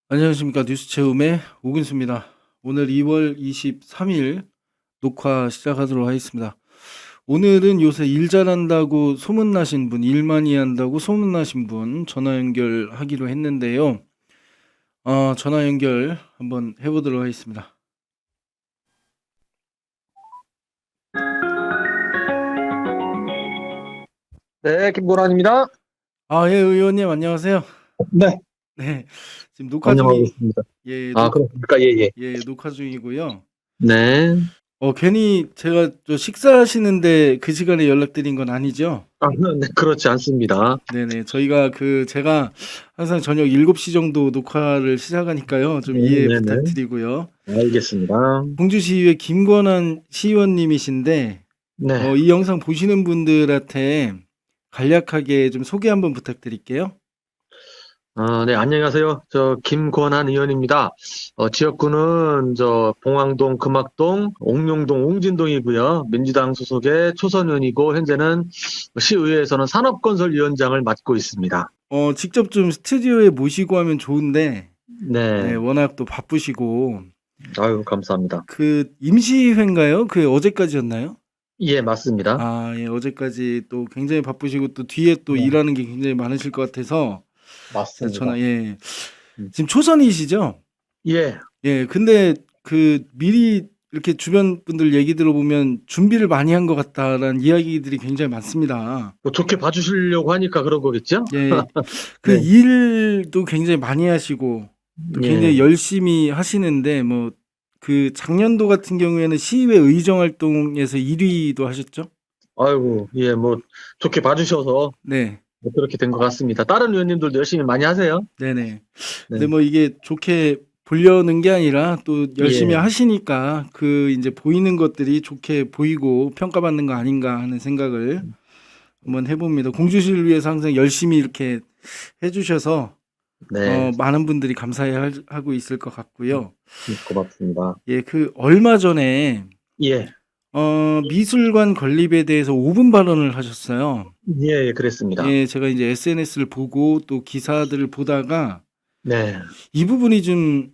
안녕하십니까. 뉴스 채움의 오근수입니다. 오늘 2월 23일 녹화 시작하도록 하겠습니다. 오늘은 요새 일 잘한다고 소문나신 분, 일 많이 한다고 소문나신 분 전화 연결하기로 했는데요. 전화 연결 한번 해보도록 하겠습니다. 네, 김보란입니다. 예, 의원님 안녕하세요. 네, 네, 지금 녹화 안녕하고 중이, 있습니다. 예, 아, 그렇습니까? 예, 예. 녹화 중이고요. 네. 괜히 제가 식사하시는데 그 시간에 연락드린 건 아니죠? 아, 네, 그렇지 않습니다. 네네. 제가 항상 저녁 7시 정도 녹화를 시작하니까요. 좀 네, 이해 네, 네. 부탁드리고요. 알겠습니다. 공주시의회 김권한 시의원님이신데, 네. 이 영상 보시는 분들한테 간략하게 좀 소개 한번 부탁드릴게요. 네, 안녕하세요. 저, 김권한 의원입니다. 지역구는 봉황동, 금학동, 옥룡동, 옹진동이고요. 민주당 소속의 초선 의원이고, 현재는 시의회에서는 산업건설위원장을 맡고 있습니다. 직접 좀 스튜디오에 모시고 하면 좋은데, 네, 네. 워낙 또 바쁘시고, 아유, 감사합니다. 그 임시회인가요? 그 어제까지였나요? 예, 맞습니다. 예, 어제까지 또 굉장히 바쁘시고 또 뒤에 또 네, 일하는 게 굉장히 많으실 것 같아서 맞습니다. 예. 음. 지금 초선이시죠? 예. 예, 근데 미리 이렇게 주변 분들 얘기 들어보면 준비를 많이 한 것 같다라는 이야기들이 굉장히 많습니다. 뭐 좋게 봐주시려고 하니까 그런 거겠죠? 예, 그 네. 일도 굉장히 많이 하시고 또 굉장히 예. 열심히 하시는데 작년도 같은 경우에는 시의회 의정 활동에서 1위도 하셨죠? 아이고, 예, 뭐, 좋게 봐주셔서 네. 뭐 그렇게 된 것 같습니다. 다른 의원님들도 열심히 많이 하세요. 네네. 근데 네. 이게 좋게 보려는 게 아니라 또 열심히 예. 하시니까 이제 보이는 것들이 좋게 보이고 평가받는 거 아닌가 하는 생각을 한번 해봅니다. 공주시를 위해서 항상 열심히 이렇게 해주셔서 네. 많은 분들이 감사해 하고 있을 것 같고요. 고맙습니다. 예, 얼마 전에 예. 미술관 건립에 대해서 5분 발언을 하셨어요. 예, 예, 그랬습니다. 예, 제가 이제 SNS를 보고 또 기사들을 보다가 네. 이 부분이 좀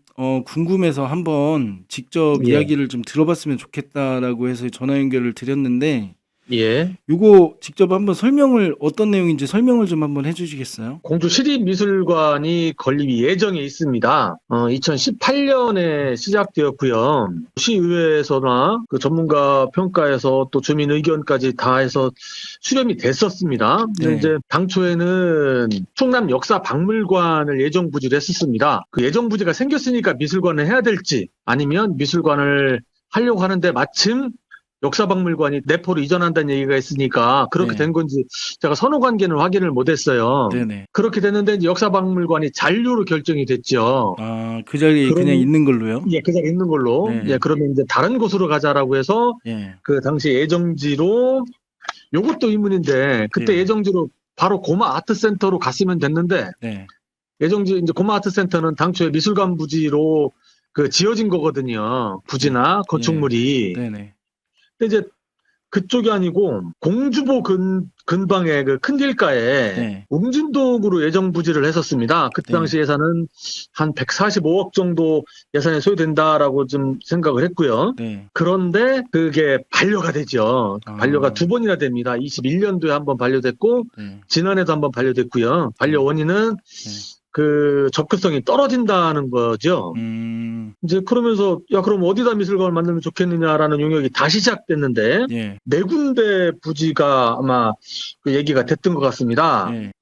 궁금해서 한번 직접 예. 이야기를 좀 들어봤으면 좋겠다라고 해서 전화 연결을 드렸는데 예. 요거 직접 한번 어떤 내용인지 설명을 좀 한번 해주시겠어요? 공주 시립미술관이 건립이 예정에 있습니다. 2018년에 시작되었고요. 시의회에서나 그 전문가 평가에서 또 주민 의견까지 다 해서 수렴이 됐었습니다. 근데 네, 이제 당초에는 충남 역사박물관을 예정 부지로 했었습니다. 그 예정 부지가 생겼으니까 미술관을 해야 될지 아니면 미술관을 하려고 하는데 마침 역사박물관이 내포로 이전한다는 얘기가 있으니까 그렇게 네, 된 건지 제가 선후 관계는 확인을 못했어요. 네네. 그렇게 됐는데 이제 역사박물관이 잔류로 결정이 됐죠. 그 자리에 그냥 그럼 있는 걸로요? 예, 그 자리에 있는 걸로. 예, 네, 그러면 이제 다른 곳으로 가자라고 해서 예, 그 당시 예정지로 요것도 의문인데 그때 예, 예정지로 바로 고마 아트센터로 갔으면 됐는데 네, 예정지 이제 고마 아트센터는 당초에 미술관 부지로 그 지어진 거거든요. 예, 부지나 예, 건축물이. 네네, 근데 이제 그쪽이 아니고 공주보 근방의 그 큰 길가에 네, 웅진동으로 예정 부지를 했었습니다. 그때 네, 당시 예산은 한 145억 정도 예산이 소요된다라고 좀 생각을 했고요. 네, 그런데 그게 반려가 되죠. 반려가 아, 두 번이나 됩니다. 21년도에 한 번 반려됐고 네, 지난해도 한 번 반려됐고요. 반려 네, 원인은 네, 그 접근성이 떨어진다는 거죠. 이제 그러면서 야 그럼 어디다 미술관을 만들면 좋겠느냐라는 용역이 다시 시작됐는데 예, 네 군데 부지가 아마 그 얘기가 됐던 것 같습니다. 예,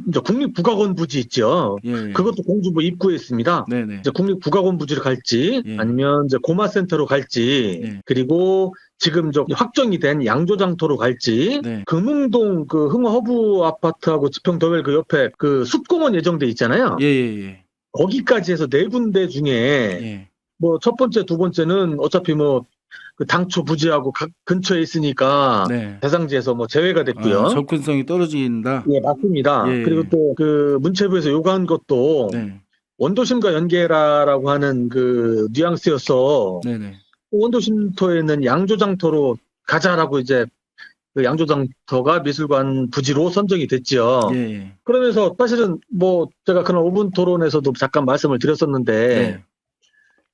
이제 국립국악원 부지 있죠. 예, 예, 그것도 공주보 입구에 있습니다. 네네, 이제 국립국악원 부지를 갈지 예, 아니면 이제 고마센터로 갈지 예, 그리고 지금 확정이 된 양조장터로 갈지 네, 금흥동 그 흥화허브 아파트하고 지평더웰 그 옆에 그 숲공원 예정돼 있잖아요. 예, 예, 거기까지 해서 네 군데 중에 예, 뭐 첫 번째, 두 번째는 어차피 뭐 그 당초 부지하고 근처에 있으니까 네. 대상지에서 뭐 제외가 됐고요. 접근성이 떨어진다. 예, 맞습니다. 그리고 예, 또 그 문체부에서 요구한 것도 네, 원도심과 연계라라고 하는 그 뉘앙스여서 네네, 원도심터에는 양조장터로 가자라고 이제 그 양조장터가 미술관 부지로 선정이 됐죠. 예, 예. 그러면서 사실은 뭐 제가 그날 5분 토론에서도 잠깐 말씀을 드렸었는데 네.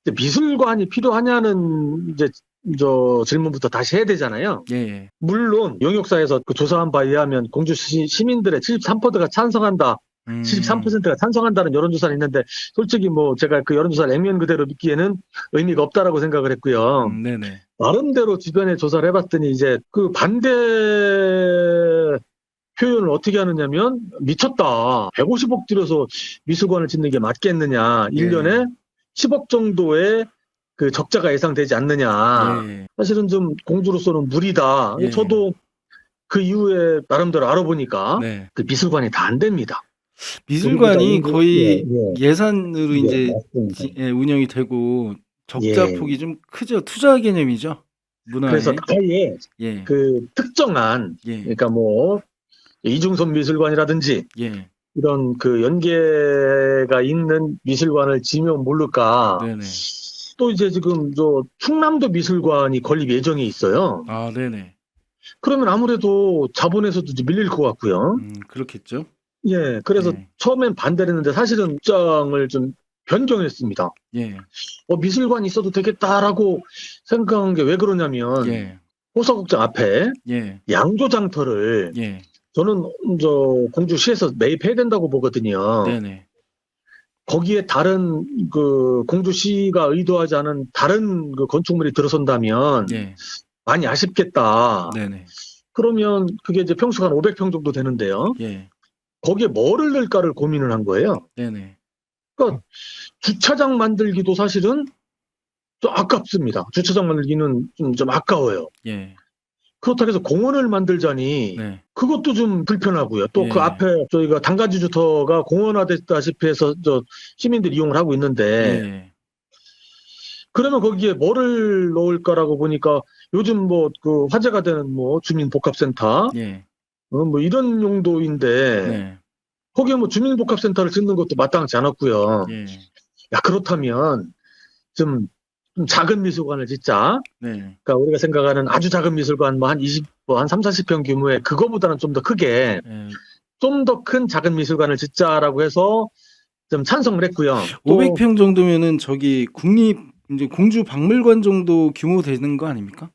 이제 미술관이 필요하냐는 이제 저 질문부터 다시 해야 되잖아요. 예, 예. 물론 용역사에서 그 조사한 바에 의하면 공주 시민들의 73%가 찬성한다. 73%가 찬성한다는 여론조사는 있는데 솔직히 뭐 제가 그 여론조사를 액면 그대로 믿기에는 의미가 없다라고 생각을 했고요. 네네. 나름대로 주변에 조사를 해봤더니 이제 그 반대 표현을 어떻게 하느냐면 미쳤다. 150억 들여서 미술관을 짓는 게 맞겠느냐. 예. 1년에 10억 정도의 그 적자가 예상되지 않느냐. 예. 사실은 좀 공주로서는 무리다. 예. 저도 그 이후에 나름대로 알아보니까 네. 그 미술관이 다 안 됩니다. 미술관이 거의 예, 예산으로 예, 이제 맞습니다. 운영이 되고 적자 예. 폭이 좀 크죠. 투자 개념이죠. 문화에. 그래서 아예 예. 그 특정한 예. 그러니까 뭐 이중섭 미술관이라든지 예. 이런 그 연계가 있는 미술관을 지면 모를까. 네네. 또 이제 지금 저 충남도 미술관이 건립 예정이 있어요. 아, 네네. 그러면 아무래도 자본에서도 이제 밀릴 것 같고요. 그렇겠죠. 예, 그래서 예. 처음엔 반대를 했는데 사실은 입장을 좀 변경했습니다. 예. 미술관이 있어도 되겠다라고 생각한 게 왜 그러냐면 예. 호서극장 앞에 예. 양조장터를 예. 저는 저 공주시에서 매입해야 된다고 보거든요. 네네. 거기에 다른 그 공주시가 의도하지 않은 다른 그 건축물이 들어선다면 예. 많이 아쉽겠다. 네네. 그러면 그게 이제 평수가 한 500평 정도 되는데요. 예. 거기에 뭐를 넣을까를 고민을 한 거예요. 네네. 그러니까 주차장 만들기도 사실은 좀 아깝습니다. 주차장 만들기는 좀 아까워요. 예. 그렇다고 해서 공원을 만들자니 네. 그것도 좀 불편하고요. 또 그 예. 앞에 저희가 단가지주터가 공원화됐다시피 해서 저 시민들이 이용을 하고 있는데 예. 그러면 거기에 뭐를 넣을까라고 보니까 요즘 뭐 그 화제가 되는 뭐 주민복합센터 예. 뭐 이런 용도인데 네. 거기에 뭐 주민복합센터를 짓는 것도 마땅치 않았고요. 예. 야 그렇다면 좀 작은 미술관을 짓자. 네. 그러니까 우리가 생각하는 아주 작은 미술관 뭐 한 3, 40평 규모의 그거보다는 좀 더 크게 예. 좀 더 큰 작은 미술관을 짓자라고 해서 좀 찬성을 했고요. 또 500평 정도면은 저기 이제 공주 박물관 정도 규모 되는 거 아닙니까?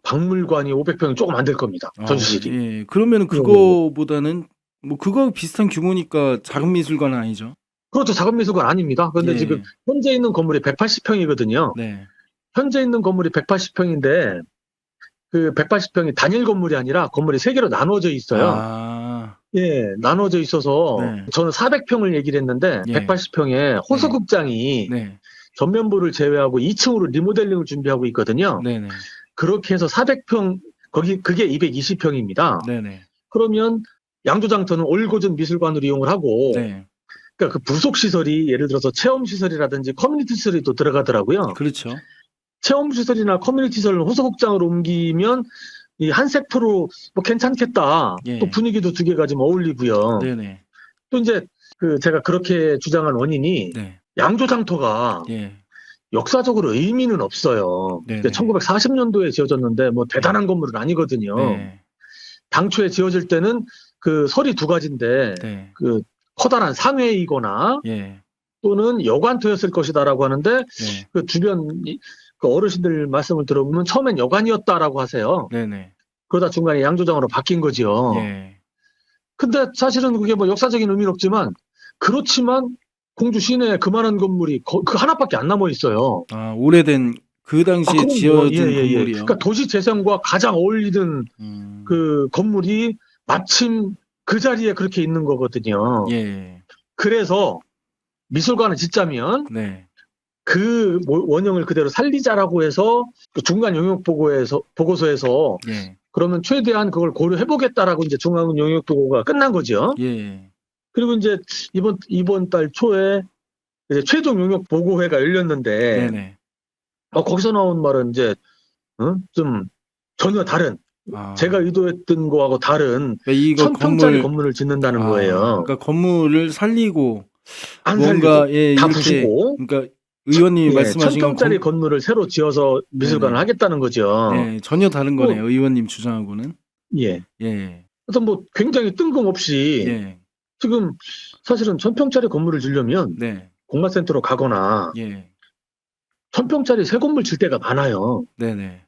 박물관이 500평이 조금 안 될 겁니다. 아, 전시실이. 예. 그러면은 그거보다는 뭐 그거 비슷한 규모니까 작은 미술관은 아니죠. 그렇죠. 작은 미술관 아닙니다. 그런데 예. 지금 현재 있는 건물이 180평이거든요. 네. 현재 있는 건물이 180평인데 그 180평이 단일 건물이 아니라 건물이 3개로 나눠져 있어요. 아. 예, 나눠져 있어서 네. 저는 400평을 얘기를 했는데 예. 180평에 호서극장이 네. 전면부를 제외하고 2층으로 리모델링을 준비하고 있거든요. 네네. 그렇게 해서 400평 그게 220평입니다. 네네. 그러면 양조장터는 올고전 미술관으로 이용을 하고 네. 그러니까 그 부속 시설이 예를 들어서 체험 시설이라든지 커뮤니티 시설이 또 들어가더라고요. 그렇죠. 체험 시설이나 커뮤니티 시설을 호서극장으로 옮기면 이 한색 프로 뭐 괜찮겠다. 예. 또 분위기도 두 개가 좀 어울리고요. 네네. 또 이제 그 제가 그렇게 주장한 원인이 네. 양조장터가 예. 역사적으로 의미는 없어요. 네네. 1940년도에 지어졌는데 뭐 대단한 건물은 아니거든요. 네. 당초에 지어질 때는 그 설이 두 가지인데 네. 그 커다란 상회이거나 예. 또는 여관터였을 것이다라고 하는데 네. 그 주변 그 어르신들 말씀을 들어보면 처음엔 여관이었다라고 하세요. 네네. 그러다 중간에 양조장으로 바뀐 거죠. 예. 근데 사실은 그게 뭐 역사적인 의미는 없지만 그렇지만 공주 시내에 그만한 건물이 그 하나밖에 안 남아 있어요. 아, 오래된 그 당시에 그럼 지어진 예. 건물이요. 그러니까 도시 재생과 가장 어울리는 그 건물이 마침 그 자리에 그렇게 있는 거거든요. 예. 그래서 미술관을 짓자면 네. 그 원형을 그대로 살리자라고 해서 그 중간 용역 보고서에서 예. 그러면 최대한 그걸 고려해보겠다라고 이제 중간 용역 보고가 끝난 거죠. 예. 그리고 이제 이번 달 초에 이제 최종 용역 보고회가 열렸는데 네네. 거기서 나온 말은 이제 좀 전혀 다른 아. 제가 의도했던 거하고 다른 그러니까 이거 1000평짜리 건물을 짓는다는 거예요. 그러니까 건물을 살리고 안 뭔가 살리고 다 부수고. 그러니까 의원님이 예, 말씀하신 건 1,000평짜리 건물을 새로 지어서 미술관을 네네. 하겠다는 거죠. 네, 전혀 다른 뭐, 거네요. 의원님 주장하고는. 예. 예, 그래서 뭐 굉장히 뜬금없이 예, 지금 사실은 1,000평짜리 건물을 지려면 네, 공마센터로 가거나 예, 1,000평짜리 새 건물 질 때가 많아요. 네네,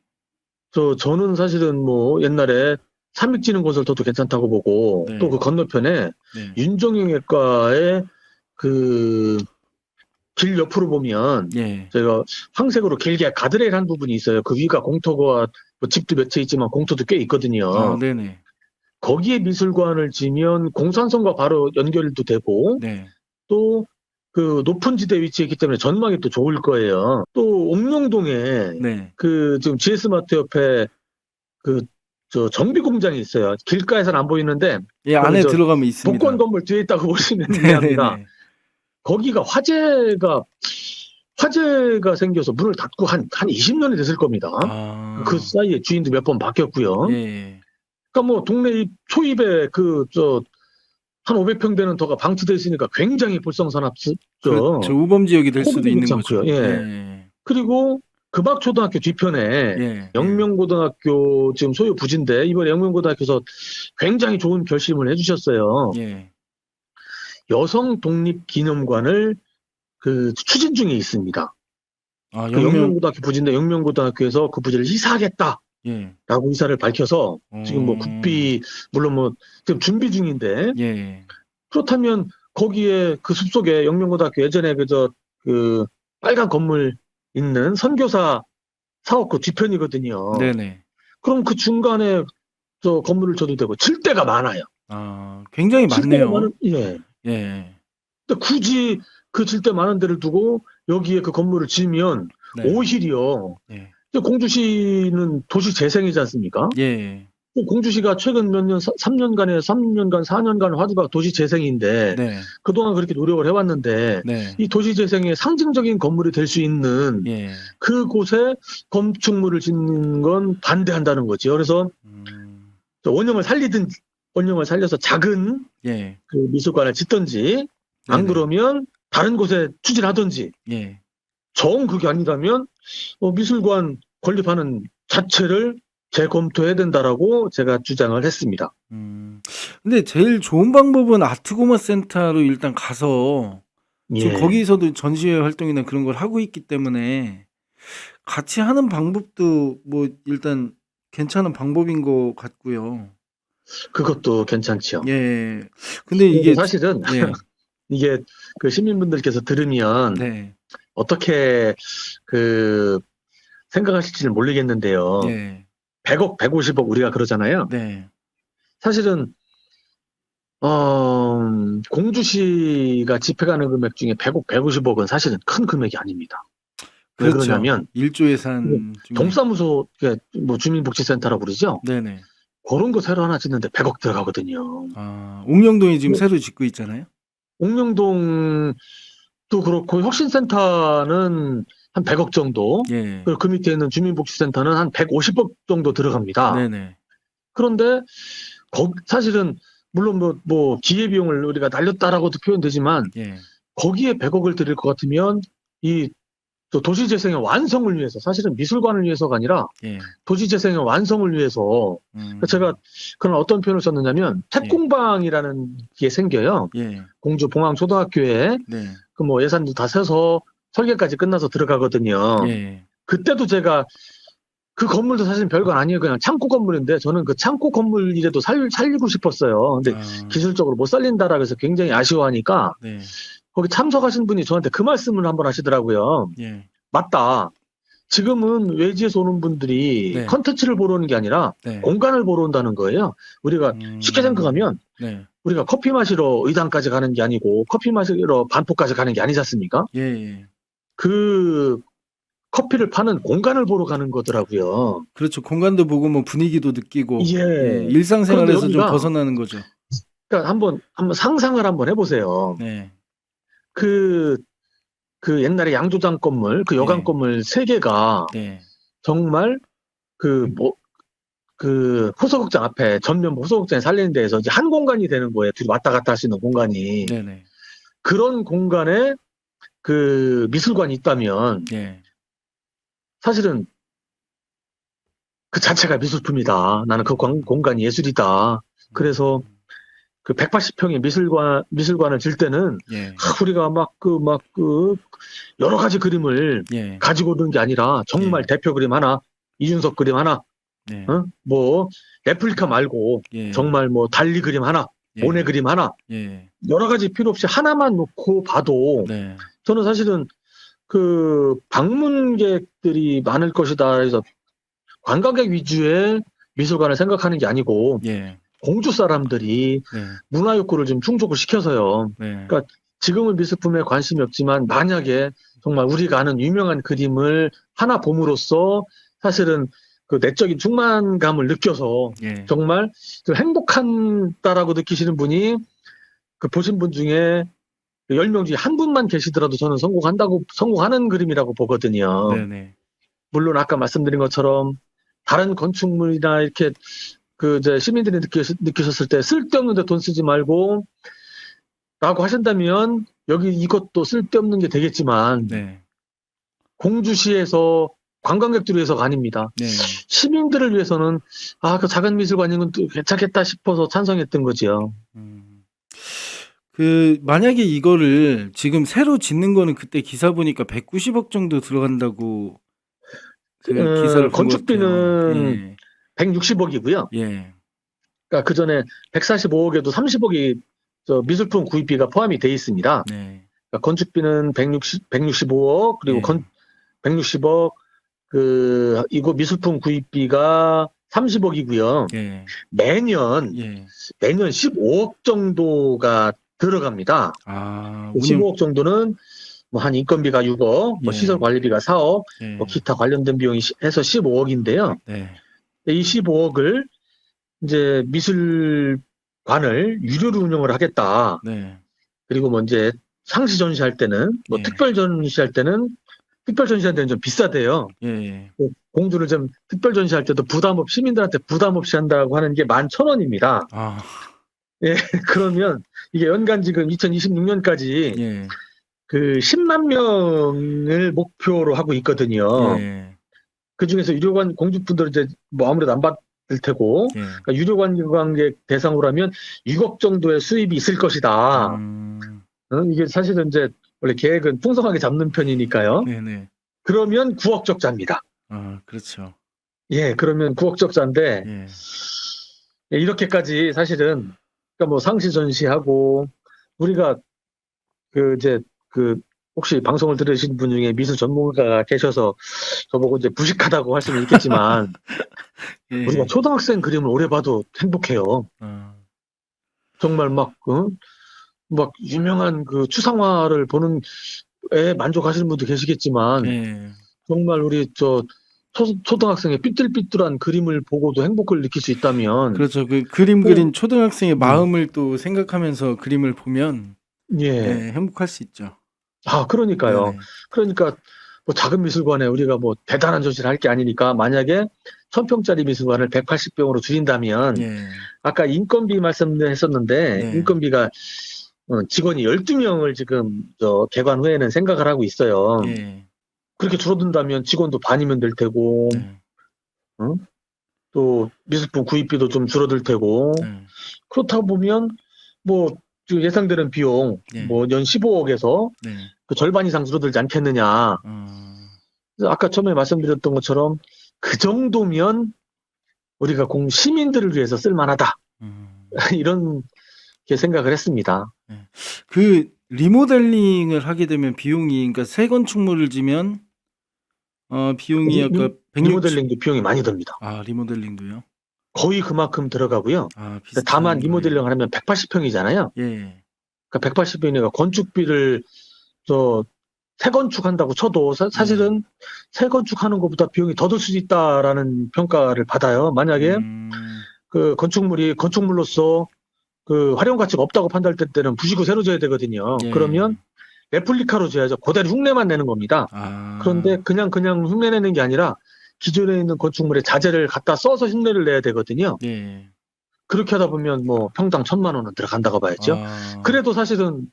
저는 사실은 뭐 옛날에 삼익진흥건설도 괜찮다고 보고 또 네, 그 건너편에 네, 윤정영외과의 그 길 옆으로 보면 예, 저희가 황색으로 길게 가드레일 한 부분이 있어요. 그 위가 공터가 뭐 집도 몇 채 있지만 공터도 꽤 아, 있거든요. 네네, 거기에 미술관을 지면 공산성과 바로 연결도 되고 네, 또 그 높은 지대 위치에 있기 때문에 전망이 또 좋을 거예요. 또 옥룡동에 네. 그 지금 GS마트 옆에 그 저 정비 공장이 있어요. 길가에서는 안 보이는데 예, 그거는 안에 저 들어가면 복권 있습니다. 건물 뒤에 있다고 보시면 이해합니다. 네네네. 거기가 화재가 생겨서 문을 닫고 한 20년이 됐을 겁니다. 그 아, 사이에 주인도 몇 번 바뀌었고요. 예, 그러니까 뭐 동네 초입에 한 500평 되는 터가 방치돼 있으니까 굉장히 그렇죠. 볼성사납죠. 우범 지역이 될 수도 호흡이 있는 좋지 거죠. 않고요. 예. 예, 그리고 금학초등학교 뒤편에 예, 예, 영명고등학교 지금 소유 부지인데 이번에 영명고등학교에서 굉장히 좋은 결심을 해주셨어요. 예. 여성 독립기념관을 그 추진 중에 있습니다. 아, 그 영명, 영명고등학교 부지인데 영명고등학교에서 그 부지를 이사하겠다라고 예, 의사를 밝혀서 지금 뭐 어, 국비 물론 뭐 지금 준비 중인데 예, 그렇다면 거기에 그 숲속에 영명고등학교 예전에 그 빨간 건물 있는 선교사 사업구 뒤편이거든요. 네네. 그럼 그 중간에 저 건물을 줘도 되고 칠 데가 많아요. 아, 굉장히 칠 데가 많은 많네요. 예. 예, 근데 굳이 그 칠 데 많은 데를 두고 여기에 그 건물을 지으면 네, 오히려 예, 공주시는 도시 재생이지 않습니까? 예, 공주시가 최근 몇 년, 3년간, 4년간 화두가 도시 재생인데, 네, 그동안 그렇게 노력을 해왔는데, 네, 이 도시 재생의 상징적인 건물이 될 수 있는 예, 그곳에 건축물을 짓는 건 반대한다는 거죠. 그래서 음, 원형을 살려서 작은 예, 그 미술관을 짓든지, 안 네네, 그러면 다른 곳에 추진하든지, 예, 정 그게 아니라면 미술관 건립하는 자체를 재검토해야 된다라고 제가 주장을 했습니다. 음. 근데 제일 좋은 방법은 아트고마 센터로 일단 가서 지금 예. 거기서도 전시회 활동이나 그런 걸 하고 있기 때문에 같이 하는 방법도 뭐 일단 괜찮은 방법인 것 같고요. 그것도 괜찮지요. 예. 근데 그런데 이게 사실은 예. 이게 그 시민분들께서 들으면 네. 어떻게 그 생각하실지는 모르겠는데요. 예. 100억, 150억 우리가 그러잖아요. 네. 사실은 공주시가 집행하는 금액 중에 100억, 150억은 사실은 큰 금액이 아닙니다. 왜 그렇죠. 그러냐면 1조 이게 예산 중에 동사무소, 뭐 주민복지센터라고 그러죠. 네네. 그런 거 새로 하나 짓는데 100억 들어가거든요. 아, 옥령동에 지금 뭐 새로 짓고 있잖아요. 옥룡동도 그렇고 혁신센터는 한 100억 정도, 예. 그리고 그 밑에 있는 주민복지센터는 한 150억 정도 들어갑니다. 네네. 그런데 사실은 물론 뭐 기회비용을 우리가 날렸다라고도 표현되지만 예. 거기에 100억을 들일 것 같으면 이 도시재생의 완성을 위해서 사실은 미술관을 위해서가 아니라 예. 도시재생의 완성을 위해서 제가 그런 어떤 표현을 썼느냐면 예. 태공방이라는 게 생겨요. 예. 공주 봉황초등학교에 네. 그 뭐 예산도 다 세서 설계까지 끝나서 들어가거든요. 예. 그때도 제가 그 건물도 사실 별건 아니에요. 그냥 창고 건물인데 저는 그 창고 건물이라도 살리고 싶었어요. 근데 아. 기술적으로 못 살린다라 그래서 굉장히 아쉬워하니까 네. 거기 참석하신 분이 저한테 그 말씀을 한번 하시더라고요. 예. 맞다. 지금은 외지에서 오는 분들이 네. 컨텐츠를 보러 오는 게 아니라 네. 공간을 보러 온다는 거예요. 우리가 쉽게 생각하면 네. 우리가 커피 마시러 의당까지 가는 게 아니고 커피 마시러 반포까지 가는 게 아니지 않습니까? 예. 그 커피를 파는 공간을 보러 가는 거더라고요. 그렇죠. 공간도 보고 뭐 분위기도 느끼고 예. 예. 그런데 일상생활에서 좀 여기가 벗어나는 거죠. 그러니까 한번 상상을 한번 해보세요. 네. 그 옛날에 양조장 건물, 그 여관 네. 건물 세 개가 네. 정말 그 호서극장 앞에 전면 호서극장에 살리는 데에서 이제 한 공간이 되는 거예요. 둘이 왔다 갔다 할 수 있는 공간이. 네네. 그런 공간에 그 미술관이 있다면 예. 사실은 그 자체가 미술품이다. 나는 그 공간이 예술이다. 그래서 그 180평의 미술관을 질 때는 예. 우리가 막 여러 가지 그림을 예. 가지고 오는 게 아니라 정말 예. 대표 그림 하나, 이준석 그림 하나, 네. 뭐 레플리카 말고 예. 정말 뭐 달리 그림 하나, 예. 모네 그림 하나, 예. 여러 가지 필요 없이 하나만 놓고 봐도 네. 저는 사실은 그 방문객들이 많을 것이다 해서 관광객 위주의 미술관을 생각하는 게 아니고 예. 공주 사람들이 네. 문화 욕구를 좀 충족을 시켜서요. 네. 그러니까 지금은 미술품에 관심이 없지만 만약에 정말 우리가 아는 유명한 그림을 하나 봄으로써 사실은 그 내적인 충만감을 느껴서 예. 정말 좀 행복한다라고 느끼시는 분이 그 보신 분 중에 10명 중에 한 분만 계시더라도 저는 성공하는 그림이라고 보거든요. 네네. 물론 아까 말씀드린 것처럼 다른 건축물이나 이렇게 그 이제 시민들이 느끼셨을 때 쓸데없는 데 돈 쓰지 말고 라고 하신다면 여기 이것도 쓸데없는 게 되겠지만 네. 공주시에서 관광객들을 위해서가 아닙니다. 네. 시민들을 위해서는 그 작은 미술관이면 또 괜찮겠다 싶어서 찬성했던 거지요. 그 만약에 이거를 지금 새로 짓는 거는 그때 기사 보니까 190억 정도 들어간다고 그 기사를 본 것 같아요. 건축비는 160억이고요. 예. 그러니까 그 전에 145억에도 30억이 미술품 구입비가 포함이 돼 있습니다. 네. 그러니까 건축비는 165억 그리고 예. 160억 이거 미술품 구입비가 30억이고요. 예. 매년 예. 15억 정도가 들어갑니다. 아, 그 15억 정도는 뭐 한 인건비가 6억, 뭐 예. 시설 관리비가 4억, 예. 뭐 기타 관련된 비용이 해서 15억인데요. 네. 이 15억을 이제 미술관을 유료로 운영을 하겠다. 네. 그리고 뭐 이제 상시 전시할 때는 뭐 예. 특별 전시할 때는 좀 비싸대요. 예. 공주를 좀 특별 전시할 때도 시민들한테 부담 없이 한다고 하는 게 11,000원입니다. 아, 예, 그러면 이게 연간 지금 2026년까지 예. 그 10만 명을 목표로 하고 있거든요. 예. 그 중에서 유료관 공주분들은 이제 뭐 아무래도 안 받을 테고, 예. 그러니까 유료관광객 대상으로 하면 6억 정도의 수입이 있을 것이다. 이게 사실은 이제 원래 계획은 풍성하게 잡는 편이니까요. 네네. 그러면 9억 적자입니다. 아, 그렇죠. 예, 그러면 9억 적자인데, 예. 이렇게까지 사실은, 그러니까 뭐 상시 전시하고, 우리가 혹시 방송을 들으신 분 중에 미술 전문가가 계셔서 저보고 이제 무식하다고 할 수는 있겠지만, 예. 우리가 초등학생 그림을 오래 봐도 행복해요. 아, 정말 막 유명한 그 추상화를 보는 에 만족하시는 분도 계시겠지만, 예. 정말 우리 초등학생의 삐뚤삐뚤한 그림을 보고도 행복을 느낄 수 있다면, 그렇죠. 그 그림 또- 그린 초등학생의 마음을 또 생각하면서 그림을 보면 예. 행복할 수 있죠. 그러니까요. 네네. 그러니까 뭐 작은 미술관에 우리가 뭐 대단한 전시를 할 게 아니니까 만약에 1000평짜리 미술관을 180평으로 줄인다면 예. 아까 인건비 말씀했었는데 네. 인건비가 직원이 12명을 지금 개관 후에는 생각을 하고 있어요. 예. 그렇게 줄어든다면 직원도 반이면 될 테고 네. 또 미술품 구입비도 좀 줄어들 테고 네. 그렇다 보면 뭐 지금 예상되는 비용 예. 뭐 연 15억에서 네. 그 절반 이상 줄어들지 않겠느냐. 그래서 아까 처음에 말씀드렸던 것처럼 그 정도면 우리가 시민들을 위해서 쓸만하다. 이런 게 생각을 했습니다. 그 리모델링을 하게 되면 비용이 그러니까 새 건축물을 지면 비용이 아까 160 리모델링도 비용이 많이 듭니다. 아, 리모델링도요? 거의 그만큼 들어가고요. 아, 비슷한 다만 거예요. 리모델링을 하면 180평이잖아요. 예. 그러니까 180평이니까 건축비를 새 건축한다고 쳐도 사실은 새 건축하는 것보다 비용이 더 들 수 있다라는 평가를 받아요. 만약에 그 건축물이 건축물로서 그 활용 가치가 없다고 판단될 때는 부시고 새로 져야 되거든요. 예. 그러면 레플리카로 줘야죠. 그대로 흉내만 내는 겁니다. 그런데 그냥 흉내 내는 게 아니라 기존에 있는 건축물에 자재를 갖다 써서 흉내를 내야 되거든요. 예. 그렇게 하다 보면 뭐 평당 1,000만 원은 들어간다고 봐야죠. 그래도 사실은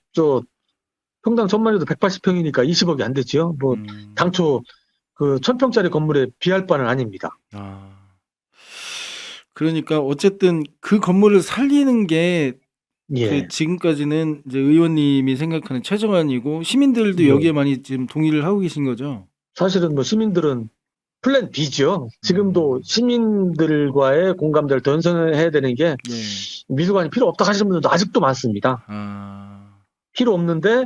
평당 1,000만 원도 180평이니까 20억이 안 됐죠. 뭐 당초 그 1,000평짜리 건물에 비할 바는 아닙니다. 아. 그러니까 어쨌든 그 건물을 살리는 게 예. 지금까지는 이제 의원님이 생각하는 최정안이고 시민들도 예. 여기에 많이 지금 동의를 하고 계신 거죠? 사실은 뭐 시민들은 플랜 B죠. 지금도 음. 시민들과의 공감대를 더 형성해야 되는 게 예. 미술관이 필요 없다 하시는 분들도 아직도 많습니다. 아. 필요 없는데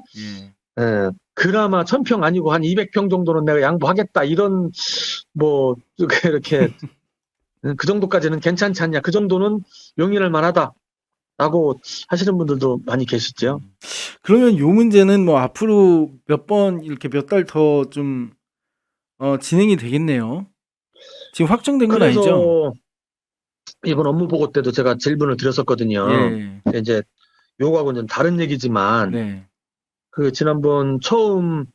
예. 그나마 1,000평 아니고 한 200평 정도는 내가 양보하겠다 이런 뭐 이렇게 그 정도까지는 괜찮지 않냐, 그 정도는 용인할 만하다라고 하시는 분들도 많이 계시죠. 그러면 요 문제는 뭐 앞으로 몇 번 이렇게 몇 달 더 좀 진행이 되겠네요. 지금 확정된 건 아니죠? 그래서 이번 업무 보고 때도 제가 질문을 드렸었거든요. 예. 이제 요거하고는 다른 얘기지만 네. 그 지난번 처음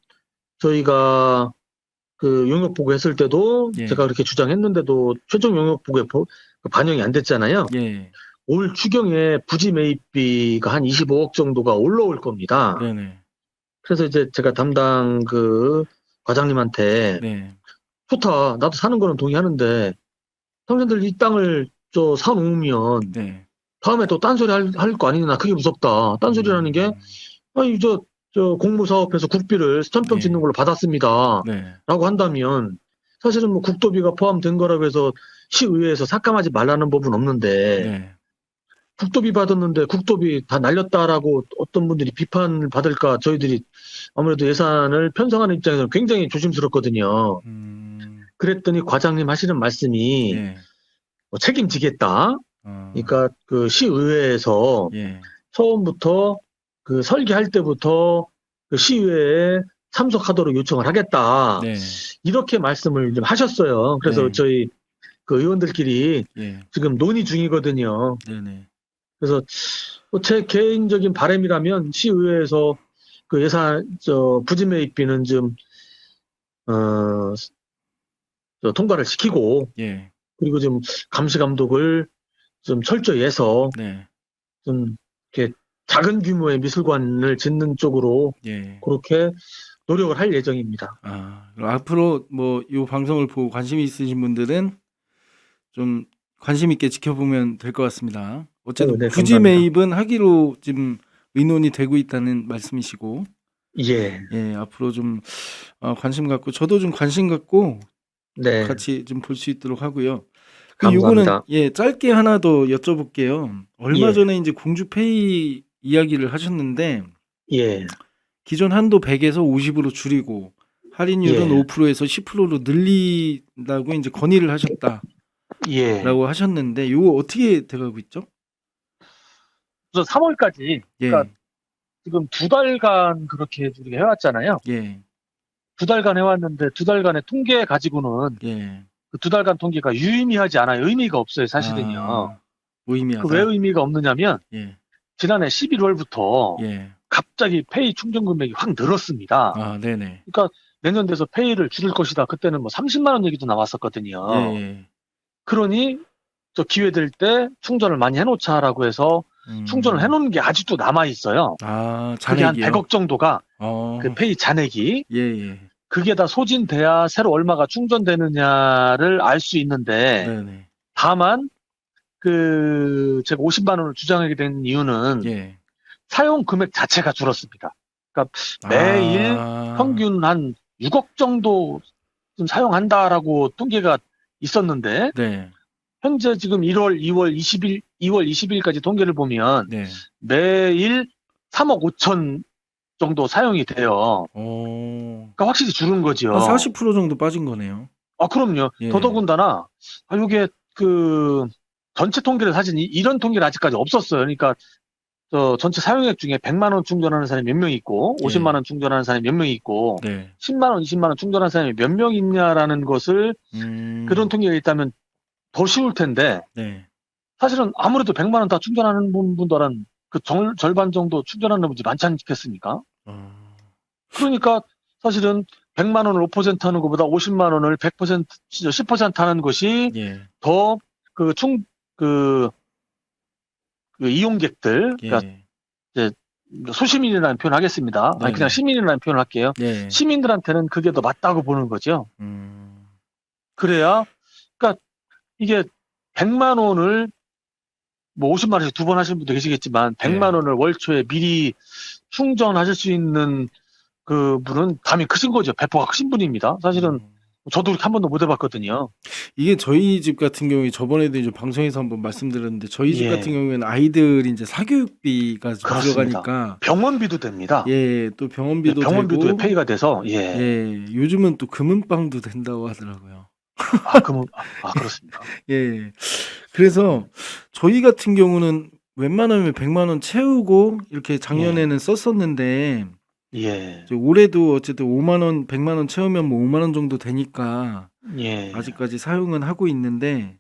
저희가 그 용역 보고했을 때도 예. 제가 그렇게 주장했는데도 최종 용역 보고에 반영이 안 됐잖아요. 예. 올 추경에 부지 매입비가 한 25억 정도가 올라올 겁니다. 네네. 그래서 이제 제가 담당 그 과장님한테 네. 좋다, 나도 사는 거는 동의하는데 당신들 이 땅을 사놓으면 네. 다음에 또 딴소리 할 거 아니냐, 그게 무섭다. 딴소리라는 게 아니 저 공무사업에서 국비를 1,000평 짓는 걸로 받았습니다. 네. 라고 한다면 사실은 뭐 국도비가 포함된 거라고 해서 시의회에서 삭감하지 말라는 법은 없는데 네. 국도비 받았는데 국도비 다 날렸다라고 어떤 분들이 비판을 받을까 저희들이 아무래도 예산을 편성하는 입장에서는 굉장히 조심스럽거든요. 그랬더니 과장님 하시는 말씀이 예. 뭐 책임지겠다. 그러니까 그 시의회에서 예. 처음부터 그 설계할 때부터 그 시의회에 참석하도록 요청을 하겠다. 네. 이렇게 말씀을 좀 하셨어요. 그래서 네. 저희 그 의원들끼리 예. 지금 논의 중이거든요. 네네. 그래서 제 개인적인 바람이라면 시의회에서 그 예산 부지 매입비는 좀 통과를 시키고 예. 그리고 좀 감시 감독을 좀 철저히 해서 네. 좀 이렇게 작은 규모의 미술관을 짓는 쪽으로 예. 그렇게 노력을 할 예정입니다. 그럼 앞으로 뭐 요 방송을 보고 관심이 있으신 분들은 좀 관심 있게 지켜보면 될 것 같습니다. 어쨌든 네, 부지 감사합니다. 매입은 하기로 지금 의논이 되고 있다는 말씀이시고, 예. 예, 앞으로 좀 관심 갖고 저도 좀 관심 갖고 네. 같이 좀 볼 수 있도록 하고요. 감사합니다. 요거는 예, 짧게 하나 더 여쭤볼게요. 얼마 예. 전에 이제 공주페이 이야기를 하셨는데 예. 기존 한도 100에서 50으로 줄이고 할인율은 예. 5%에서 10%로 늘린다고 이제 건의를 하셨다라고 예. 하셨는데 요거 어떻게 돼가고 있죠? 그래서 3월까지 예. 그러니까 지금 2달간 그렇게 우리가 해왔잖아요. 예. 2달간 해왔는데 2달간의 통계 가지고는 예. 그 2달간 통계가 유의미하지 않아요. 의미가 없어요, 사실은요. 무의미하다. 그 왜 의미가 없느냐면 예. 지난해 11월부터 예. 갑자기 페이 충전 금액이 확 늘었습니다. 네네. 그러니까 내년 돼서 페이를 줄일 것이다. 그때는 뭐 30만 원 얘기도 나왔었거든요. 예. 그러니 또 기회 될 때 충전을 많이 해놓자라고 해서 충전을 해놓는 게 아직도 남아 있어요. 그게 한 잔액이요? 100억 정도가 그 페이 잔액이 예. 그게 다 소진돼야 새로 얼마가 충전되느냐를 알 수 있는데 네네. 다만 그 제가 50만 원을 주장하게 된 이유는 예. 사용 금액 자체가 줄었습니다. 그러니까 매일 평균 한 6억 정도 좀 사용한다라고 통계가 있었는데 네. 현재 지금 1월, 2월 20일까지 통계를 보면 네. 매일 3억 5천 정도 사용이 돼요. 그러니까 확실히 줄은 거죠. 한 40% 정도 빠진 거네요. 그럼요. 예. 더더군다나 이게 그 전체 통계를 사실 이런 통계를 아직까지 없었어요. 그러니까 전체 사용액 중에 100만 원 충전하는 사람이 몇 명 있고 50만 원 충전하는 사람이 몇 명 있고 네. 10만 원, 20만 원 충전하는 사람이 몇 명 있냐라는 것을 그런 통계가 있다면 더 쉬울 텐데 네. 사실은 아무래도 100만 원 다 충전하는 분들은 그 절반 정도 충전하는 분들이 많지 않겠습니까? 그러니까 사실은 100만 원을 5% 하는 것보다 50만 원을 100%, 10% 하는 것이 예. 더 그 이용객들, 그러니까 예. 소시민이라는 표현 하겠습니다. 네. 아니, 그냥 시민이라는 표현을 할게요. 예. 시민들한테는 그게 더 맞다고 보는 거죠. 음. 그래야, 그러니까 이게 100만 원을 뭐 50만 원씩 두 번 하시는 분도 계시겠지만 100만 네. 원을 월초에 미리 충전하실 수 있는 그 분은 담이 크신 거죠. 배포가 크신 분입니다. 사실은 저도 그렇게 한 번도 못 해봤거든요. 이게 저희 집 같은 경우에 저번에도 이제 방송에서 한번 말씀드렸는데 저희 집 예. 같은 경우에는 아이들이 이제 사교육비가 좀 그렇습니다. 들어가니까 병원비도 됩니다. 예, 또 병원비도 병원비도 되고 페이가 돼서 예. 예, 요즘은 또 금은방도 된다고 하더라고요. 그렇습니다. 예. 그래서 저희 같은 경우는 웬만하면 100만 원 채우고 이렇게 작년에는 썼었는데 예. 이제 올해도 어쨌든 5만 원, 100만 원 채우면 뭐 5만 원 정도 되니까 예. 아직까지 사용은 하고 있는데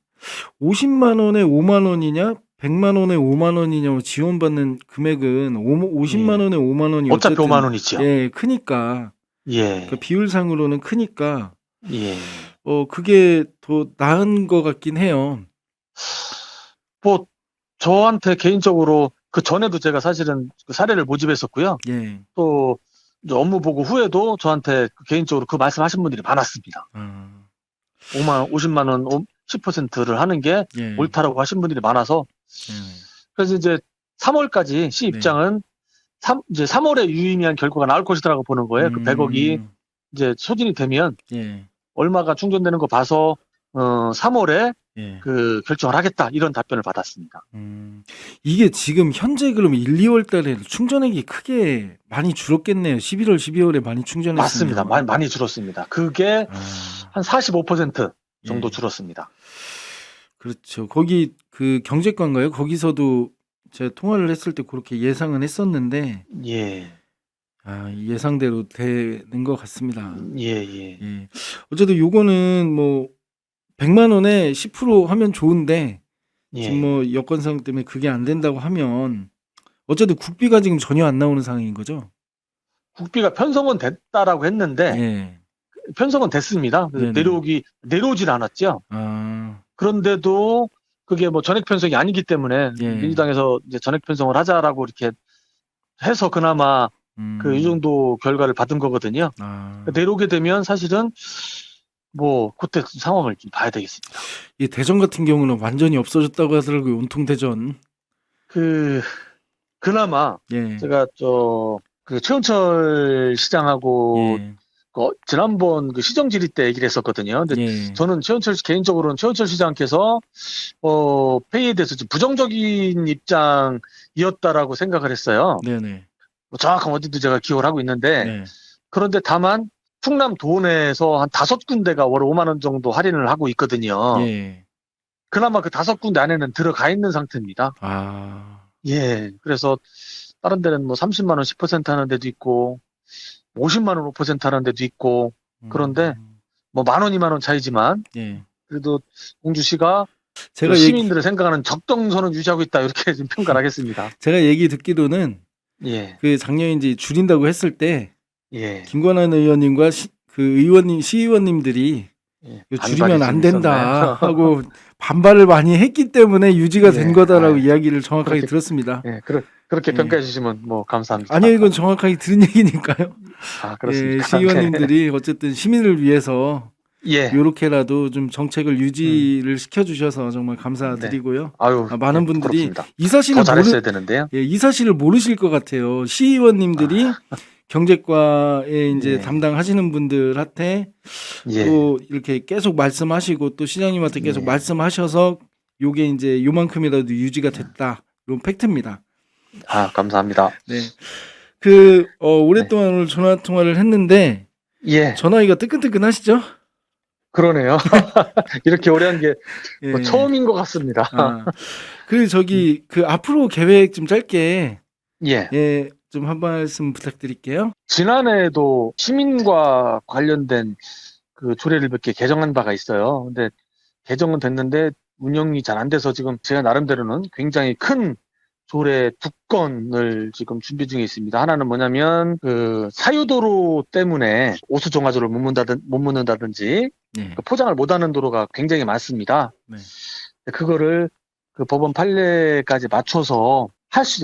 50만 원에 5만 원이냐 100만 원에 5만 원이냐 지원받는 금액은 50만 원에 5만 원이 어차피 어쨌든 5만 원이죠. 예, 크니까 예. 그 비율상으로는 크니까 예. 그게 더 나은 것 같긴 해요. 뭐 저한테 개인적으로 그 전에도 제가 사실은 그 사례를 모집했었고요. 예. 또 이제 업무 보고 후에도 저한테 개인적으로 그 말씀하신 분들이 많았습니다. 50만 원 10%를 하는 게 예. 옳다라고 하신 분들이 많아서 예. 그래서 이제 3월까지 시 네. 입장은 이제 3월에 유의미한 결과가 나올 것이라고 보는 거예요. 그 100억이 이제 소진이 되면 예. 얼마가 충전되는 거 봐서 3월에 예. 그 결정을 하겠다 이런 답변을 받았습니다. 이게 지금 현재 그러면 1, 2월 달에 충전액이 크게 많이 줄었겠네요. 11월, 12월에 많이 충전했으면. 맞습니다. 많이 줄었습니다. 그게 한 45% 정도 예. 줄었습니다. 그렇죠. 거기 그 경제과인가요? 거기서도 제가 통화를 했을 때 그렇게 예상은 했었는데 예. 예상대로 되는 것 같습니다. 예. 예. 어쨌든 요거는 뭐 100만 원에 10% 하면 좋은데 지금 뭐 여건상 때문에 그게 안 된다고 하면 어쨌든 국비가 지금 전혀 안 나오는 상황인 거죠? 국비가 편성은 됐다라고 했는데 예. 편성은 됐습니다. 네네. 내려오질 않았죠. 아, 그런데도 그게 뭐 전액 편성이 아니기 때문에 예. 민주당에서 이제 전액 편성을 하자라고 이렇게 해서 그나마 그 이 정도 결과를 받은 거거든요. 내려오게 되면 사실은 뭐 그때 상황을 좀 봐야 되겠습니다. 이 대전 같은 경우는 완전히 없어졌다고 하더라고요. 온통 대전. 그나마 예. 제가 그 최은철 시장하고 예. 지난번 그 시정 질의 때 얘기를 했었거든요. 근데 예. 저는 개인적으로는 최은철 시장께서 페이에 대해서 좀 부정적인 입장이었다라고 생각을 했어요. 네네. 뭐 정확한 어디도 제가 기억을 하고 있는데 네. 그런데 다만 충남 도내에서 한 5군데가 월 5만 원 정도 할인을 하고 있거든요. 예. 그나마 그 5군데 안에는 들어가 있는 상태입니다. 예. 그래서 다른 데는 뭐 30만 원 10% 하는 데도 있고 50만 원 5% 하는 데도 있고 그런데 뭐 10,000원 20,000원 차이지만 예. 그래도 공주시가 제가 시민들을 생각하는 적정선은 유지하고 있다 이렇게 좀 평가를 하겠습니다. 제가 얘기 듣기로는 예. 그 작년에 이제 줄인다고 했을 때 예. 김관환 의원님과 그 의원님 시의원님들이 이거 줄이면 안 된다 하고 반발을 많이 했기 때문에 유지가 된 거다라고 이야기를 정확하게 들었습니다. 예. 그렇게 평가해 주시면 뭐 감사합니다. 아니요, 이건 정확하게 들은 얘기니까요. 그렇습니까? 예, 시의원님들이 어쨌든 시민을 위해서 예. 요렇게라도 좀 정책을 유지를 시켜주셔서 정말 감사드리고요. 많은 분들이 부럽습니다. 이 사실을 더 잘했어야 되는데요. 이 사실을 모르실 것 같아요. 시의원님들이 경제과에 이제 담당하시는 분들한테 또 이렇게 계속 말씀하시고 또 시장님한테 계속 말씀하셔서 요게 이제 요만큼이라도 유지가 됐다. 이런 팩트입니다. 감사합니다. 네. 오랫동안 오늘 전화 통화를 했는데 전화기가 뜨끈뜨끈하시죠? 그러네요. 이렇게 오래 한 게 처음인 것 같습니다. 그리고 그 앞으로 계획 좀 짧게 좀 한 말씀 부탁드릴게요. 지난해에도 시민과 관련된 그 조례를 몇 개 개정한 바가 있어요. 근데 개정은 됐는데 운영이 잘 안 돼서 지금 제가 나름대로는 굉장히 큰 조례 2건을 지금 준비 중에 있습니다. 하나는 뭐냐면 그 사유도로 때문에 오수 정화조를 못 묻는다든지 그 포장을 못하는 도로가 굉장히 많습니다. 그거를 그 법원 판례까지 맞춰서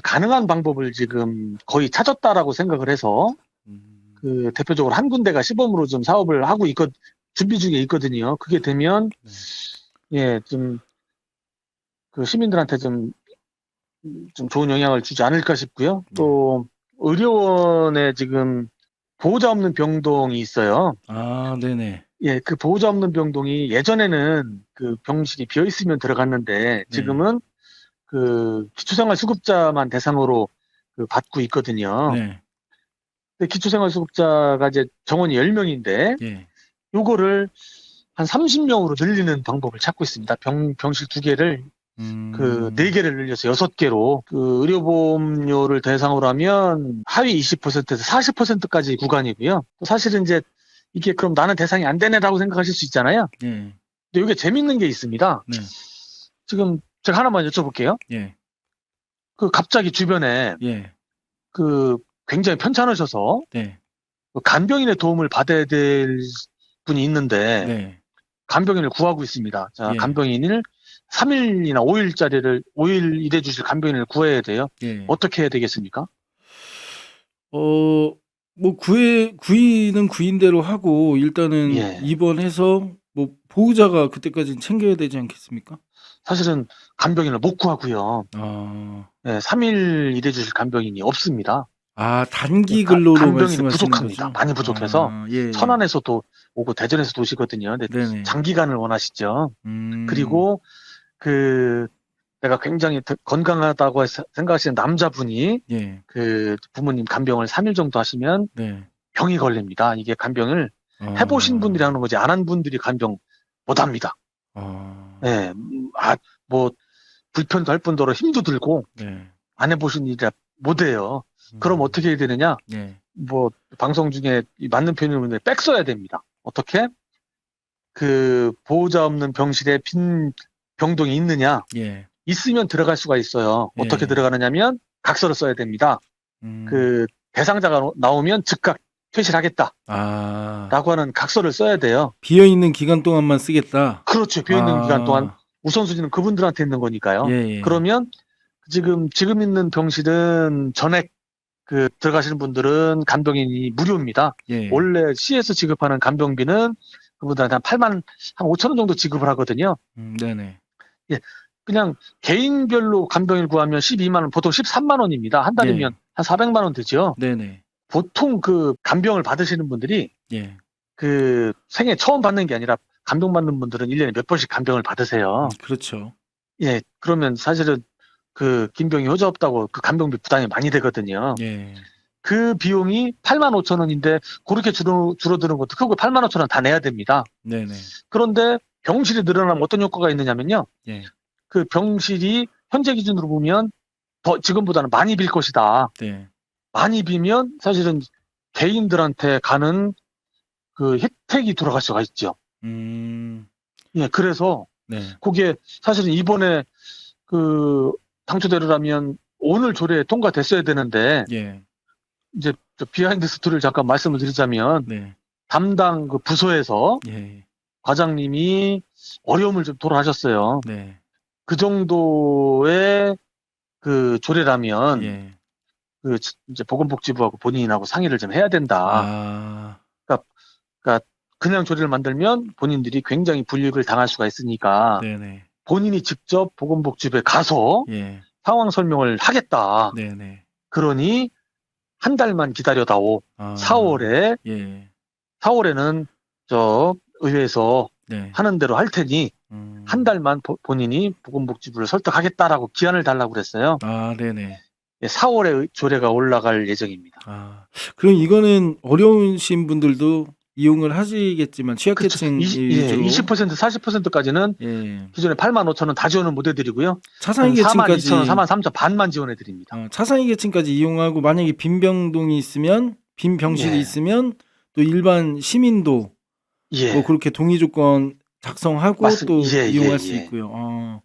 가능한 방법을 지금 거의 찾았다라고 생각을 해서 그 대표적으로 한 군데가 시범으로 좀 사업을 하고 준비 중에 있거든요. 그게 되면 좀 그 시민들한테 좀 좋은 영향을 주지 않을까 싶고요. 또 의료원에 지금 보호자 없는 병동이 있어요. 아, 네네. 그 보호자 없는 병동이 예전에는 그 병실이 비어 있으면 들어갔는데 지금은 그 기초생활수급자만 대상으로 그 받고 있거든요. 네. 근데 기초생활수급자가 이제 정원이 10명인데 예. 요거를 한 30명으로 늘리는 방법을 찾고 있습니다. 병실 2개를 그 4개를 늘려서 6개로 그 의료보험료를 대상으로 하면 하위 20%에서 40%까지 구간이고요. 또 사실은 이제 이게 그럼 나는 대상이 안 되네라고 생각하실 수 있잖아요. 예. 근데 이게 재밌는 게 있습니다. 네. 지금 제가 하나만 여쭤볼게요. 예. 그 갑자기 주변에 예. 그 굉장히 편찮으셔서 네. 그 간병인의 도움을 받아야 될 분이 있는데 네. 간병인을 구하고 있습니다. 자, 예. 간병인을 3일이나 5일 일해 주실 간병인을 구해야 돼요. 예. 어떻게 해야 되겠습니까? 뭐 구인은 구인대로 하고 일단은 예. 입원해서 뭐 보호자가 그때까지는 챙겨야 되지 않겠습니까? 사실은 간병인을 못 구하고요. 아, 3일 일해 주실 간병인이 없습니다. 단기 근로로 간병인이 말씀하시는 부족합니다. 거죠? 많이 부족해서 아, 예. 천안에서도 오고 대전에서도 오시거든요. 근데 네네. 장기간을 원하시죠. 음, 그리고 그 내가 굉장히 건강하다고 생각하시는 남자분이 예. 그 부모님 간병을 3일 정도 하시면 네. 병이 걸립니다. 이게 간병을 해보신 분들이 하는 거지 안 한 분들이 간병 못 합니다. 예, 뭐 불편도 할 뿐더러 힘도 들고 네. 안 해보신 일이라 못 해요. 그럼 어떻게 해야 되느냐? 네. 뭐 방송 중에 맞는 표현을 백 써야 됩니다. 어떻게? 그 보호자 없는 병실에 빈 병동이 있느냐? 예. 있으면 들어갈 수가 있어요. 어떻게 예. 들어가느냐면 각서를 써야 됩니다. 음, 그 대상자가 나오면 즉각 퇴실하겠다. 라고 하는 각서를 써야 돼요. 비어 있는 기간 동안만 쓰겠다. 그렇죠. 비어있는 기간 동안 우선순위는 그분들한테 있는 거니까요. 예. 그러면 지금 있는 병실은 전액 그 들어가시는 분들은 간병인이 무료입니다. 예. 원래 시에서 지급하는 간병비는 그분들한테 한 5천 원 정도 지급을 하거든요. 네네. 그냥 개인별로 간병인을 구하면 12만 원, 보통 13만 원입니다. 한 달이면 한 400만 원 되죠. 네네. 보통 그 간병을 받으시는 분들이 예. 그 생애 처음 받는 게 아니라 간병 받는 분들은 1년에 몇 번씩 간병을 받으세요. 그렇죠. 예, 그러면 사실은 그 김병이 효자 없다고 그 간병비 부담이 많이 되거든요. 예. 그 비용이 8만 5천 원인데 그렇게 줄어드는 것도 크고 8만 5천 원 다 내야 됩니다. 네네. 그런데 병실이 늘어나면 어떤 효과가 있느냐면요. 예. 그 병실이 현재 기준으로 보면 더 지금보다는 많이 빌 것이다. 네. 많이 비면 사실은 개인들한테 가는 그 혜택이 돌아갈 수가 있죠. 예, 그래서 네. 그게 사실은 이번에 그 당초대로라면 오늘 조례에 통과됐어야 되는데 예. 이제 저 비하인드 스토리를 잠깐 말씀을 드리자면 네. 담당 그 부서에서 예. 과장님이 어려움을 좀 토로하셨어요. 네. 그 정도의 그 조례라면 예. 그 이제 보건복지부하고 본인하고 상의를 좀 해야 된다. 그러니까 그냥 조례를 만들면 본인들이 굉장히 불이익을 당할 수가 있으니까 네네. 본인이 직접 보건복지부에 가서 예. 상황 설명을 하겠다. 네네. 그러니 한 달만 기다려다오. 4월에 예. 4월에는 저 의회에서 네. 하는 대로 할 테니 한 달만 본인이 보건복지부를 설득하겠다라고 기한을 달라고 그랬어요. 네네. 4월에 조례가 올라갈 예정입니다. 그럼 이거는 어려우신 분들도 이용을 하시겠지만 취약계층 그렇죠. 20% 40%까지는 예. 기존에 8만 5천 원 다 지원은 못 해드리고요. 차상위 4만 계층까지 2천 원, 4만 3천 반만 지원해드립니다. 차상위 계층까지 이용하고 만약에 빈 병동이 있으면 빈 병실이 있으면 또 일반 시민도 뭐 그렇게 동의 조건 작성하고 또 이용할 수 있고요.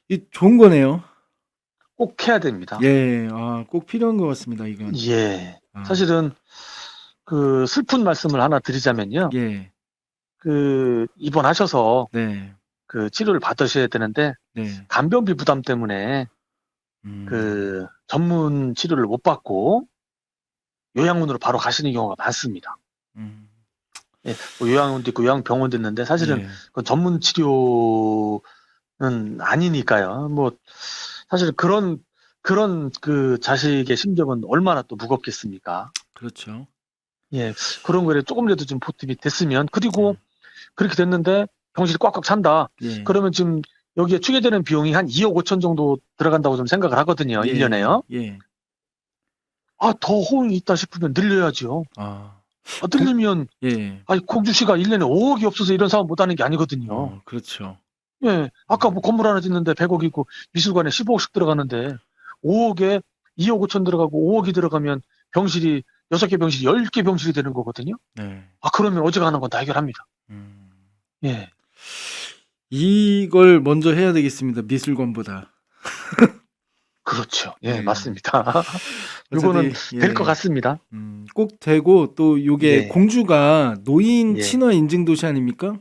이 좋은 거네요. 꼭 해야 됩니다. 예, 꼭 필요한 것 같습니다. 이건. 예. 사실은 그 슬픈 말씀을 하나 드리자면요. 예. 그 입원하셔서 네. 그 치료를 받으셔야 되는데 네. 간병비 부담 때문에 그 전문 치료를 못 받고 요양원으로 바로 가시는 경우가 많습니다. 음. 예, 뭐 요양원도 있고 요양병원도 있는데 사실은 예. 그건 전문 치료는 아니니까요. 뭐 사실 그런 그 자식의 심정은 얼마나 또 무겁겠습니까? 그렇죠. 예, 그런 거에 조금이라도 좀 보탬이 됐으면 그리고 그렇게 됐는데 병실이 꽉꽉 찬다. 예. 그러면 지금 여기에 추계되는 비용이 한 2억 5천 정도 들어간다고 좀 생각을 하거든요. 예. 1년에요. 예. 아, 더 호응이 있다 싶으면 늘려야죠. 아. 늘리면 예. 아니 공주시가 1년에 5억이 없어서 이런 사업 못 하는 게 아니거든요. 그렇죠. 예. 아까 뭐 건물 하나 짓는데 100억이고 미술관에 15억씩 들어가는데 5억에 2억 5천 들어가고 5억이 들어가면 병실이 6개 병실이 10개 병실이 되는 거거든요. 네. 그러면 어지간한 건 다 해결합니다. 음. 예. 이걸 먼저 해야 되겠습니다. 미술관보다. 그렇죠. 예. 예, 맞습니다. 요거는 어차피 될 것 같습니다. 꼭 되고 또 요게 예. 공주가 노인 예. 친화 인증 도시 아닙니까?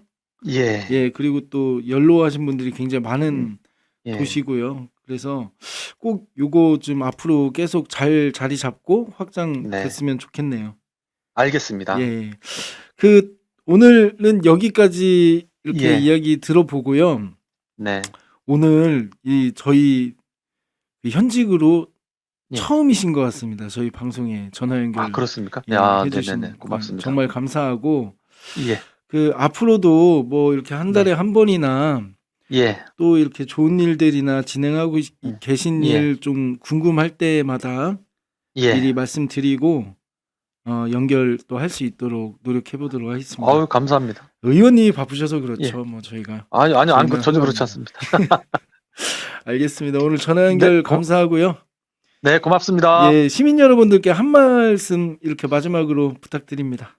예. 예, 그리고 또 연로하신 분들이 굉장히 많은 예. 도시고요. 그래서 꼭 요거 좀 앞으로 계속 잘 자리 잡고 확장됐으면 좋겠네요. 알겠습니다. 예. 그 오늘은 여기까지 이렇게 예. 이야기 들어보고요. 네. 오늘 이 저희 현직으로 예. 처음이신 것 같습니다. 저희 방송에 전화 연결 그렇습니까? 예, 네네네. 해주신 고맙습니다. 정말 감사하고 예. 그 앞으로도 뭐 이렇게 한 달에 네. 한 번이나 예. 또 이렇게 좋은 일들이나 진행하고 계신 예. 일 좀 궁금할 때마다 예. 미리 말씀드리고 연결 또 할 수 있도록 노력해 보도록 하겠습니다. 아유, 감사합니다. 의원이 바쁘셔서 그렇죠. 예. 뭐 저희가 아니요, 저희는 전혀 그렇지 허락합니다. 않습니다. 알겠습니다. 오늘 전화 연결 네, 감사하고요. 네, 고맙습니다. 예, 시민 여러분들께 한 말씀 이렇게 마지막으로 부탁드립니다.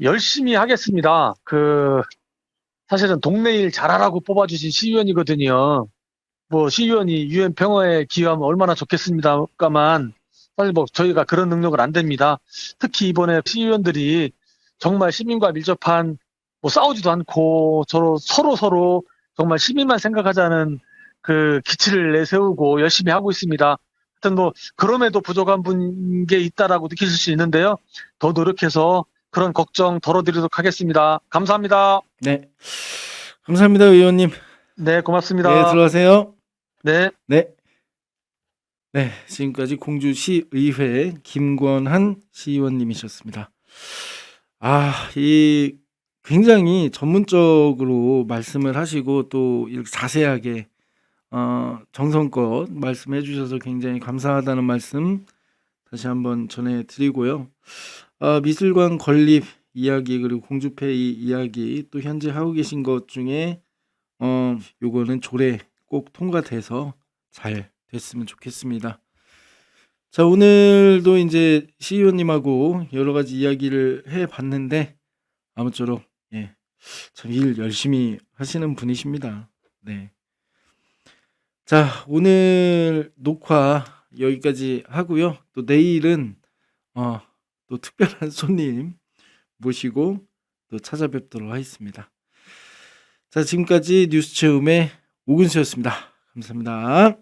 열심히 하겠습니다. 사실은 동네 일 잘하라고 뽑아주신 시의원이거든요. 뭐, 시의원이 유엔 평화에 기여하면 얼마나 좋겠습니다만, 사실 뭐, 저희가 그런 능력은 안 됩니다. 특히 이번에 시의원들이 정말 시민과 밀접한, 뭐, 싸우지도 않고, 서로 정말 시민만 생각하자는 그 기치를 내세우고 열심히 하고 있습니다. 하여튼 뭐, 그럼에도 부족한 게 있다라고 느낄 수 있는데요. 더 노력해서 그런 걱정 덜어드리도록 하겠습니다. 감사합니다. 네. 감사합니다, 의원님. 네, 고맙습니다. 네, 들어가세요. 네. 네. 네, 지금까지 공주시의회 김권한 시의원님이셨습니다. 이 굉장히 전문적으로 말씀을 하시고 또 이렇게 자세하게 정성껏 말씀해 주셔서 굉장히 감사하다는 말씀 다시 한번 전해드리고요. 미술관 건립 이야기 그리고 공주페이 이야기 또 현재 하고 계신 것 중에 요거는 조례 꼭 통과돼서 잘 됐으면 좋겠습니다. 자, 오늘도 이제 시의원님하고 여러 가지 이야기를 해봤는데 아무쪼록 참 일 열심히 하시는 분이십니다. 네. 자, 오늘 녹화 여기까지 하고요. 또 내일은 또 특별한 손님 모시고 또 찾아뵙도록 하겠습니다. 자, 지금까지 뉴스 체험의 오근수였습니다. 감사합니다.